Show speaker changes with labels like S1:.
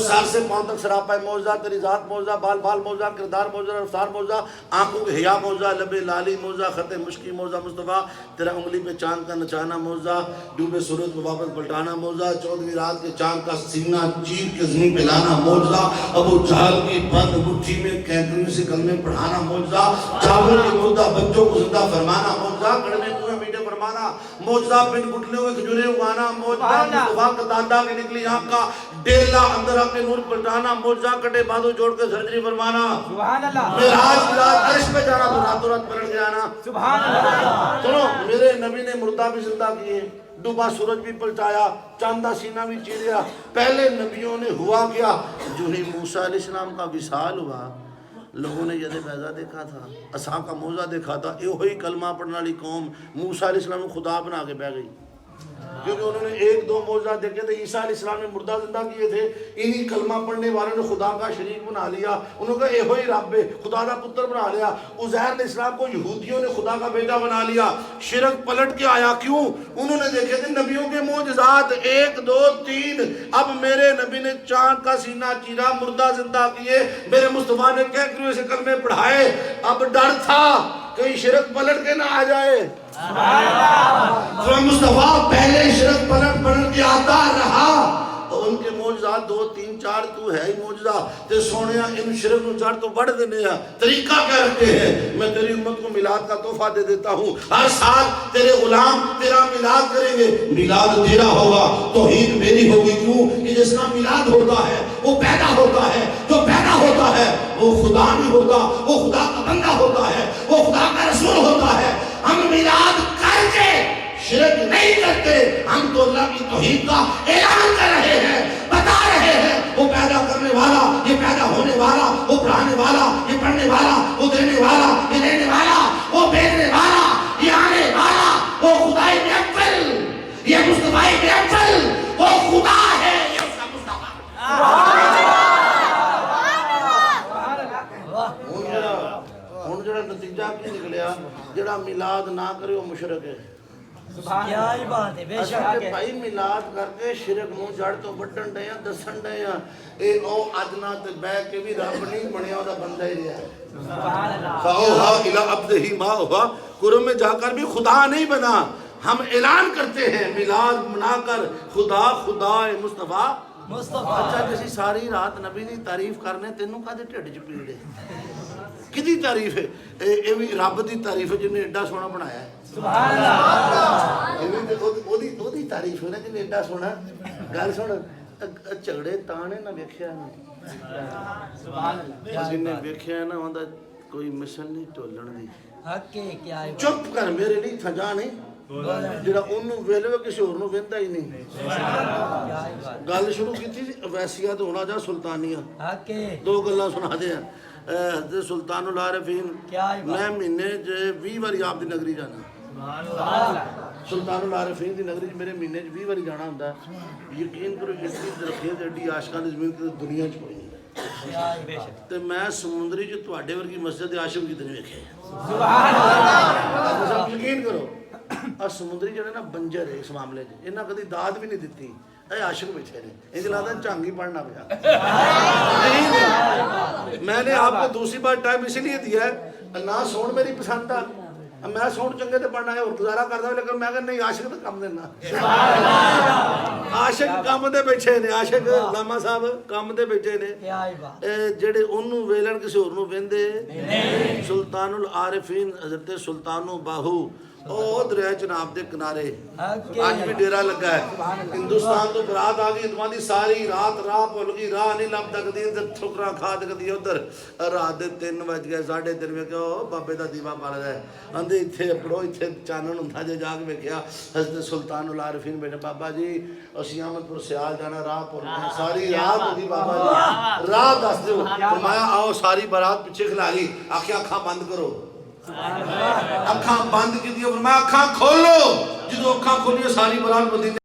S1: سر سے پاؤں تک سراپا موجزہ، تیری ذات موجزہ، بال بال موجزہ، کردار موجزہ، رفتار موجزہ، آنکھوں کے حیا موجزہ، لب لالی موجزہ، خط مشکی موجزہ مصطفیٰ، تیرا انگلی پہ چاند کا نچانا موجزہ، ڈوبے سورج کو واپس پلٹانا موجزہ، 14ویں رات کے چاند کا سینہ چیر کے زمین پہ لانا موجزہ، ابو جہل کی بند مٹھی میں کینکریوں سے کلمے پڑھانا موجزہ، چاول کی مردہ بچوں کو زندہ فرمانا موجزہ، کڑوے کنویں میٹھے فرمانا موجزہ، بن گٹلے ہوئے کھجورے اگانا موجزہ، مصطفیٰ کا داندا کی نکلی آنکھ کا ڈیلا اندر اپنے نور پلٹانا موجزہ، کٹے بازو جوڑ کے سرجری فرمانا،
S2: سبحان اللہ،
S1: معراج کی رات عرش پہ جانا تو راتوں رات پلٹ کے آنا،
S2: سبحان اللہ۔
S1: سنو میرے نبی نے مردہ بھی زندہ کیے، ڈوبا سورج بھی پلٹایا، چاندہ سینہ بھی چیریا۔ پہلے نبیوں نے ہوا کیا؟ جو ہی موسیٰ علیہ السلام کا وصال ہوا، لوگوں نے ید بیضا دیکھا تھا، عصا کا موزہ دیکھا تھا، یہ ہوئی کلمہ پڑھنے والی قوم موسیٰ علیہ السلام کو خدا بنا کے بہ گئی، کیونکہ انہوں نے ایک دو معجزہ دیکھے تھے۔ عیسیٰ علیہ السلام نے مردہ زندہ کیے تھے، انہی کلمہ پڑھنے والوں نے خدا کا شریک بنا لیا، انہوں نے کہا اے ہوئی رب ہے، خدا کا پتر بنا لیا۔ عزیر علیہ السلام کو یہودیوں نے خدا کا بیٹا بنا لیا، شرک پلٹ کے آیا۔ کیوں؟ انہوں نے دیکھے تھے نبیوں کے معجزات، 1 2 3۔ اب میرے نبی نے چاند کا سینہ چیرا، مردہ زندہ کیے، میرے مصطفیٰ نے کینکریوں سے کلمے پڑھائے۔ اب ڈر تھا کہیں شرک پلٹ کے نہ آ جائے۔ مصطفیٰ پہلے شرک پلٹ کے آتا رہا، اور ان کے معجزات 2 3 4 تو ہے ہی معجزہ تے سونیا ان شرک نو جڑ تو بڑھ دینے ہیں۔ طریقہ کیا رکھتے ہیں؟ میں تیری امت کو میلاد کا تحفہ دے دیتا ہوں، ہر سال تیرے غلام تیرا میلاد کریں گے، میلاد تیرا ہوگا، توحید میری ہوگی۔ کیوں کہ جس کا میلاد ہوتا ہے وہ پیدا ہوتا ہے، جو پیدا ہوتا ہے وہ خدا نہیں ہوتا، وہ خدا کا بندہ ہوتا ہے، وہ خدا کا رسول ہوتا ہے۔ ہم میلاد کر کے شرک نہیں کرتے، ہم تو اللہ کی توحید کا اعلان کر رہے ہیں، بتا رہے ہیں وہ پیدا کرنے والا، یہ پیدا ہونے والا، وہ پڑھانے والا، یہ پڑھنے والا، وہ دینے والا، یہ لینے والا، وہ بھیجنے والا، یہ آنے والا، وہ خدائی میں افضل، یہ مصطفیٰ میں افضل، وہ خدا ہے، یہ اس کا مصطفیٰ۔ ہن جڑا نتیجہ کی نکلیا، جڑا میلاد نہ کرے وہ مشرک ہے۔
S2: کیا ہی بات ہے، بے شک ہے
S1: بھائی میلاد کر کے شرک نو جڑ تو وڈن ڈے ہیں، دسن ڈے ہیں، اے او ادنا تے بہ کے بھی رب نہیں بنیا، دا بندہ ہی رہا ہے۔
S2: سبحان اللہ۔
S1: فاوہا الی عبدہ ما اوحا، قرآن میں جا کر بھی خدا نہیں بنا، ہم اعلان کرتے ہیں میلاد منا کر خدا خدا مصطفیٰ
S2: مصطفیٰ۔
S1: اچھا جیسی ساری رات نبی دی تعریف کرنے تینوں کدے ٹھڈ چ پیڑ ہے؟ کدی تعریف ہے؟ اے بھی رب دی تعریف ہے جن نے ایڈا سونا بنایا ہے۔
S2: سبحان اللہ۔
S1: او دی تعریف ہے نا جن نے ایڈا سونا۔ گل سن، جھگڑے تانے نہ ویکھیا نہیں،
S2: سبحان اللہ۔
S1: جن نے ویکھیا نا اوندا کوئی مثل نہیں ٹولن دی۔
S2: حق کے کیا ہی بات۔
S1: چپ کر میرے لیے تھجا نہیں، جڑا انہوں ویلوے کسی اور نو ویندا ہی نہیں۔
S2: کیا ہی بات۔
S1: گل شروع کی تھی ویسیہ تو ہونا جا سلطانیہ،
S2: حق کے
S1: 2 گلاں سنا دے ہیں۔ حضرت سلطان العارفین،
S2: کیا ہی بات۔
S1: میں مہینے 20 واری آپ دی نگری جانا،
S2: سبحان اللہ۔
S1: سلطان العارفین دی نگری میرے مہینے 20 واری جانا ہوندا ہے۔ یقین کرو اتنی درخیز ایڈی عاشقاں دی زمین تے دنیا چ کوئی نہیں۔
S2: کیا ہی بے شک۔
S1: تے میں سمندری چ تواڈے ورگی مسجد عاشق کتنے ویکھے۔
S2: سبحان اللہ۔
S1: سب یقین کرو، اور سمندری جڑے نا بنجر ہے اس معاملے چ، انہاں کدی داد بھی نہیں دتی، اے عاشق بیٹھے نے، انج لگدا چانگی پڑھنا پیا۔ میں نے آپ کو دوسری بار ٹائم اس لیے دیا ہے، نہ سون میری پسند آ، میں سون چنگے تے پڑھنا ہے اور گزارا کردا، لیکن میں کہ نہیں عاشق تے کم دینا۔ عاشق کم دے بیٹھے نے، عاشق لاما صاحب کم دے بیٹھے نے،
S2: کیا ہی بات۔
S1: جڑے انہوں ویلن کسی اور نو ویندے نہیں۔ سلطان العارفین حضرت سلطانو باہو، او دریا چناب دے کنارے آج بھی ڈیرا لگا ہے۔ ہندوستان تو برات آگئی، اتما دی ساری رات راہ پھول گئی، راہ نہیں لب تک دی ٹھکرا کھا دے دی ادھر، رات دے 3 بج گئے 3:30 میں کہ بابے دا دیوا بال ہے، اندے اتھے پڑھو اتھے چانن ہوندا جے جا کے ویکھیا حضرت سلطان العارفین بیٹھے، بابا جی اسی احمد پور سیال جانا، راہ پھول گئے، ساری رات ہوگی بابا جی، راہ دس دیو۔ فرمایا آؤ، ساری برات پیچھے کھلا لی، آکھیا اکھاں بند کرو، اکھاں بند کی دیو، فرمایا اکھاں کھولو، جدو اکھاں کھولیے ساری برات بندی